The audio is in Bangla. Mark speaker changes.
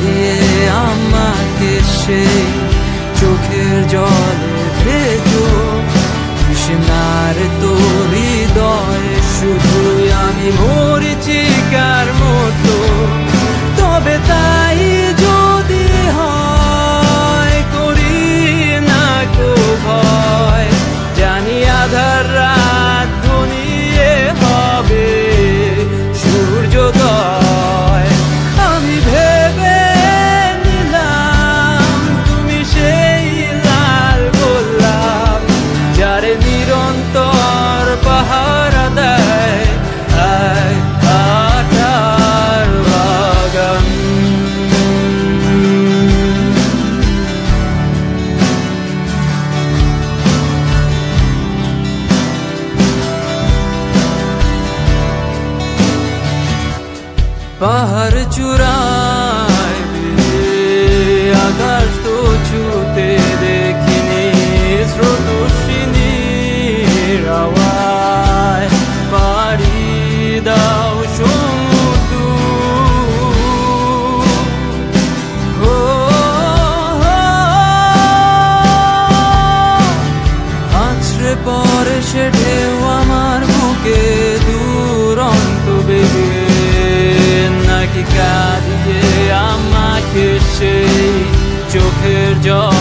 Speaker 1: কাঁদিয়ে আমাকে সেই চোখের জলে ভেজো তৃষ্ণার তোর হৃদয়ে শুধুই আমি মরিচিকার মতো তবে তাই যদি হয় করি না কো ভয় জানি আধার রাত ঘনিয়ে হবে সূর্যোদয় আমি ভেবে নিলাম তুমি সেই লাল গোলাপ যারে নিরন্তর পাহারা দেয় কাঁটার বাগান পাহাড় চূড়ায় আকাশ তো ছুতে দেখিনি স্রোতস্বিনীর আওয়াজ পাড়ি দাও সমুদ্র আছড়ে পরে সে ঢেউ আমার বুকে দুরন্ত বেগে নাকি কাঁদিয়ে আমাকে সেই চোখের জল